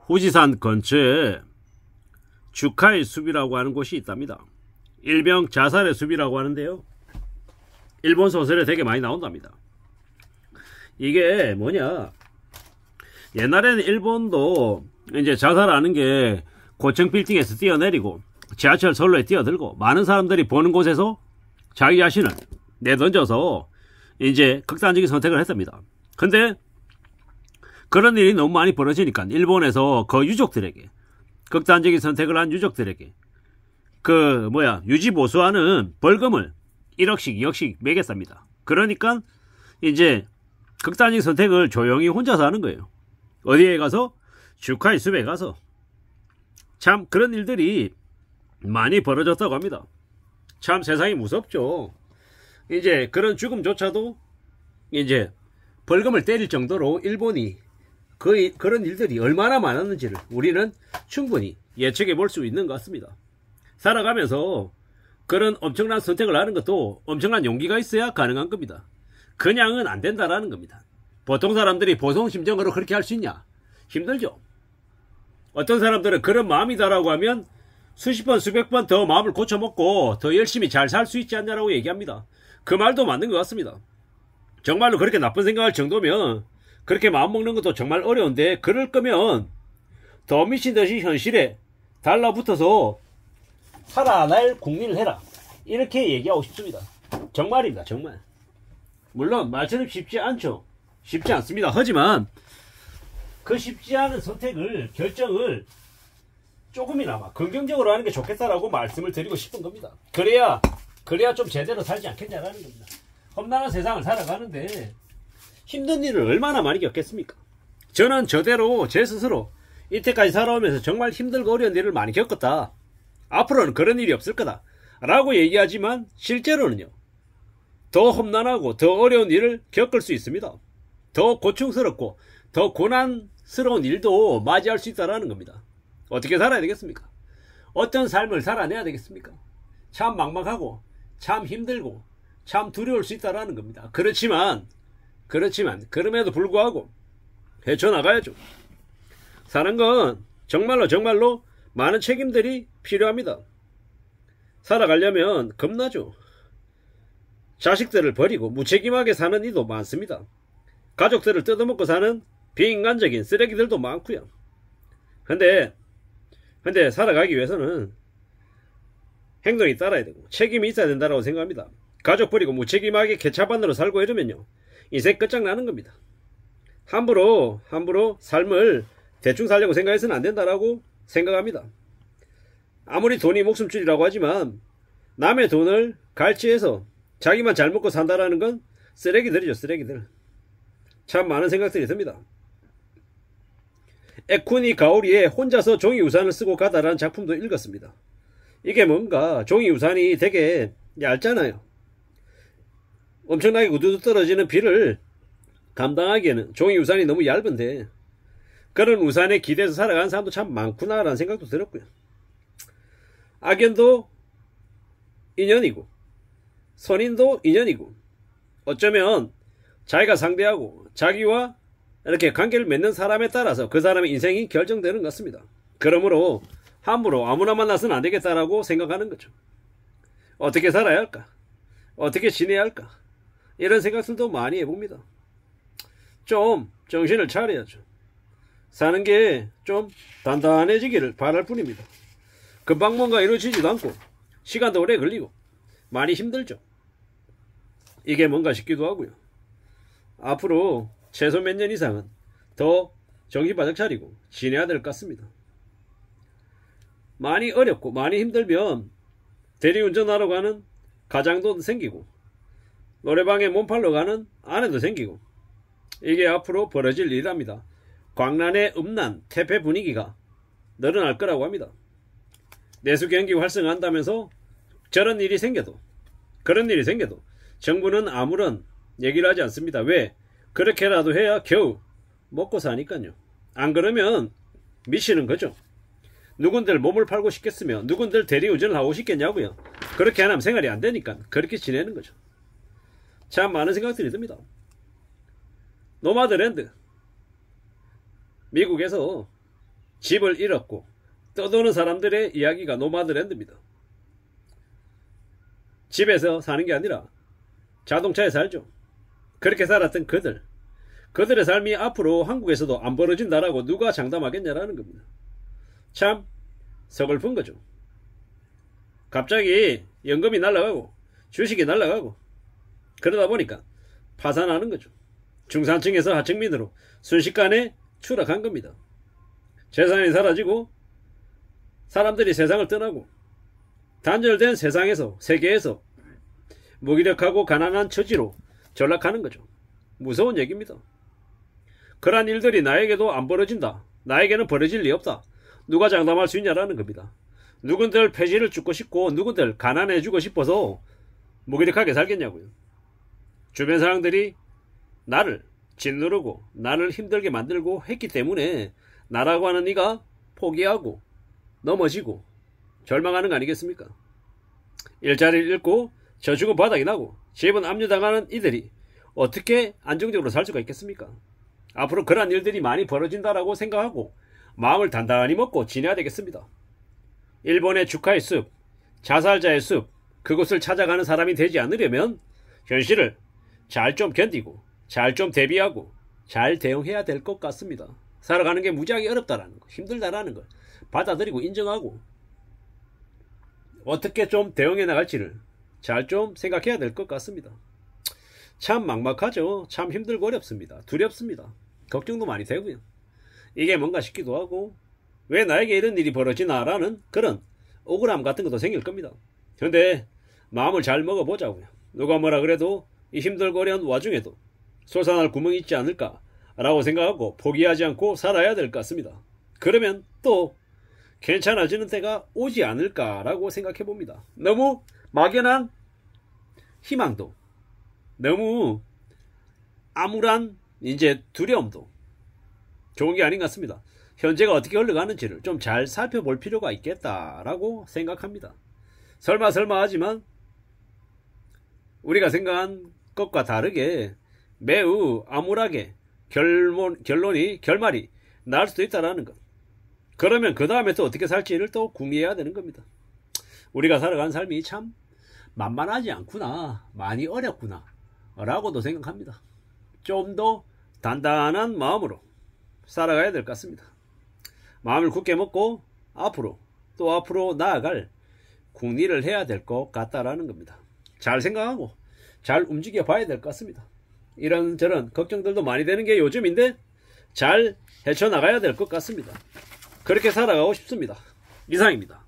후지산 근처에 주카의 숲이라고 하는 곳이 있답니다. 일명 자살의 숲이라고 하는데요, 일본 소설에 되게 많이 나온답니다. 이게 뭐냐, 옛날에는 일본도 이제 자살하는 게 고층 빌딩에서 뛰어내리고 지하철 선로에 뛰어들고 많은 사람들이 보는 곳에서 자기 자신을 내던져서 이제 극단적인 선택을 했답니다. 근데 그런 일이 너무 많이 벌어지니까 일본에서 그 유족들에게, 극단적인 선택을 한 유족들에게 유지보수하는 벌금을 1억씩 2억씩 매겼답니다. 그러니까 이제 극단적인 선택을 조용히 혼자서 하는 거예요. 어디에 가서? 주카이 숲에 가서. 참 그런 일들이 많이 벌어졌다고 합니다. 참 세상이 무섭죠. 이제 그런 죽음조차도 이제 벌금을 때릴 정도로 일본이 그런 일들이 얼마나 많았는지를 우리는 충분히 예측해 볼 수 있는 것 같습니다. 살아가면서 그런 엄청난 선택을 하는 것도 엄청난 용기가 있어야 가능한 겁니다. 그냥은 안 된다라는 겁니다. 보통 사람들이 보통심정으로 그렇게 할 수 있냐? 힘들죠. 어떤 사람들은 그런 마음이다라고 하면 수십 번 수백 번 더 마음을 고쳐먹고 더 열심히 잘 살 수 있지 않냐라고 얘기합니다. 그 말도 맞는 것 같습니다. 정말로 그렇게 나쁜 생각할 정도면 그렇게 마음먹는 것도 정말 어려운데, 그럴 거면 더 미친 듯이 현실에 달라붙어서 살아날 국민을 해라, 이렇게 얘기하고 싶습니다. 정말입니다. 정말. 물론 말처럼 쉽지 않죠. 쉽지 않습니다. 하지만 그 쉽지 않은 선택을, 결정을 조금이나마 긍정적으로 하는 게 좋겠다라고 말씀을 드리고 싶은 겁니다. 그래야 좀 제대로 살지 않겠냐라는 겁니다. 험난한 세상을 살아가는데 힘든 일을 얼마나 많이 겪겠습니까? 저는 저대로 제 스스로 이때까지 살아오면서 정말 힘들고 어려운 일을 많이 겪었다, 앞으로는 그런 일이 없을 거다 라고 얘기하지만 실제로는요, 더 험난하고 더 어려운 일을 겪을 수 있습니다. 더 고충스럽고 더 고난스러운 일도 맞이할 수 있다는 겁니다. 어떻게 살아야 되겠습니까? 어떤 삶을 살아내야 되겠습니까? 참 막막하고 참 힘들고 참 두려울 수 있다는 겁니다. 그렇지만 그럼에도 불구하고 헤쳐나가야죠. 사는 건 정말로 많은 책임들이 필요합니다. 살아가려면 겁나죠. 자식들을 버리고 무책임하게 사는 이도 많습니다. 가족들을 뜯어먹고 사는 비인간적인 쓰레기들도 많고요. 근데 살아가기 위해서는 행동이 따라야 되고 책임이 있어야 된다고 생각합니다. 가족 버리고 무책임하게 개차반으로 살고 이러면요, 인생 끝장나는 겁니다. 함부로 삶을 대충 살려고 생각해서는 안 된다라고 생각합니다. 아무리 돈이 목숨줄이라고 하지만 남의 돈을 갈취해서 자기만 잘 먹고 산다라는 건 쓰레기들이죠. 쓰레기들. 참 많은 생각들이 듭니다. 에쿠니 가오리의 혼자서 종이 우산을 쓰고 가다라는 작품도 읽었습니다. 이게 뭔가, 종이 우산이 되게 얇잖아요. 엄청나게 우두두 떨어지는 비를 감당하기에는 종이 우산이 너무 얇은데, 그런 우산에 기대서 살아가는 사람도 참 많구나라는 생각도 들었고요. 악연도 인연이고 선인도 인연이고, 어쩌면 자기가 상대하고 자기와 이렇게 관계를 맺는 사람에 따라서 그 사람의 인생이 결정되는 것 같습니다. 그러므로 함부로 아무나 만나서는 안 되겠다라고 생각하는 거죠. 어떻게 살아야 할까? 어떻게 지내야 할까? 이런 생각들도 많이 해봅니다. 좀 정신을 차려야죠. 사는 게 좀 단단해지기를 바랄 뿐입니다. 금방 뭔가 이루어지지도 않고 시간도 오래 걸리고 많이 힘들죠. 이게 뭔가 싶기도 하고요. 앞으로 최소 몇 년 이상은 더 정신 바짝 차리고 지내야 될 것 같습니다. 많이 어렵고 많이 힘들면 대리운전하러 가는 가장도 생기고 노래방에 몸팔러 가는 아내도 생기고, 이게 앞으로 벌어질 일이랍니다. 광란의 음란 퇴폐 분위기가 늘어날 거라고 합니다. 내수 경기 활성화한다면서 그런 일이 생겨도 정부는 아무런 얘기를 하지 않습니다. 왜? 그렇게라도 해야 겨우 먹고 사니까요. 안 그러면 미치는 거죠. 누군들 몸을 팔고 싶겠으며 누군들 대리운전을 하고 싶겠냐고요. 그렇게 안 하면 생활이 안 되니까 그렇게 지내는 거죠. 참 많은 생각들이 듭니다. 노마드랜드, 미국에서 집을 잃었고 떠도는 사람들의 이야기가 노마드랜드입니다. 집에서 사는 게 아니라 자동차에 살죠. 그렇게 살았던 그들의 삶이 앞으로 한국에서도 안 벌어진다라고 누가 장담하겠냐라는 겁니다. 참 서글픈 거죠. 갑자기 연금이 날아가고 주식이 날아가고 그러다 보니까 파산하는 거죠. 중산층에서 하층민으로 순식간에 추락한 겁니다. 재산이 사라지고 사람들이 세상을 떠나고 단절된 세계에서 무기력하고 가난한 처지로 전락하는 거죠. 무서운 얘기입니다. 그러한 일들이 나에게도 안 벌어진다. 나에게는 벌어질 리 없다. 누가 장담할 수 있냐라는 겁니다. 누군들 폐지를 죽고 싶고 누군들 가난해지고 싶어서 무기력하게 살겠냐고요. 주변 사람들이 나를 짓누르고 나를 힘들게 만들고 했기 때문에 나라고 하는 이가 포기하고 넘어지고 절망하는 거 아니겠습니까? 일자리를 잃고 저축은 바닥이 나고 집은 압류당하는 이들이 어떻게 안정적으로 살 수가 있겠습니까? 앞으로 그러한 일들이 많이 벌어진다라고 생각하고 마음을 단단히 먹고 지내야 되겠습니다. 일본의 주가의 숲, 자살자의 숲, 그곳을 찾아가는 사람이 되지 않으려면 현실을 잘 좀 견디고 잘 좀 대비하고 잘 대응해야 될 것 같습니다. 살아가는 게 무지하게 어렵다라는 거, 힘들다라는 걸 받아들이고 인정하고 어떻게 좀 대응해 나갈지를 잘 좀 생각해야 될 것 같습니다. 참 막막하죠. 참 힘들고 어렵습니다. 두렵습니다. 걱정도 많이 되고요. 이게 뭔가 싶기도 하고 왜 나에게 이런 일이 벌어지나라는 그런 억울함 같은 것도 생길 겁니다. 그런데 마음을 잘 먹어보자고요. 누가 뭐라 그래도 이 힘들고 어려운 와중에도 솟아날 구멍이 있지 않을까라고 생각하고 포기하지 않고 살아야 될 것 같습니다. 그러면 또 괜찮아지는 때가 오지 않을까라고 생각해 봅니다. 너무 막연한 희망도 너무 암울한 이제 두려움도 좋은 게 아닌 것 같습니다. 현재가 어떻게 흘러가는지를 좀 잘 살펴볼 필요가 있겠다라고 생각합니다. 설마 하지만 우리가 생각한 것과 다르게 매우 암울하게 결말이 날 수도 있다라는 것. 그러면 그 다음에 또 어떻게 살지를 또 궁리해야 되는 겁니다. 우리가 살아가는 삶이 참 만만하지 않구나, 많이 어렵구나 라고도 생각합니다. 좀 더 단단한 마음으로 살아가야 될 것 같습니다. 마음을 굳게 먹고 앞으로 나아갈 궁리를 해야 될 것 같다라는 겁니다. 잘 생각하고 잘 움직여 봐야 될 것 같습니다. 이런저런 걱정들도 많이 되는 게 요즘인데 잘 헤쳐나가야 될 것 같습니다. 그렇게 살아가고 싶습니다. 이상입니다.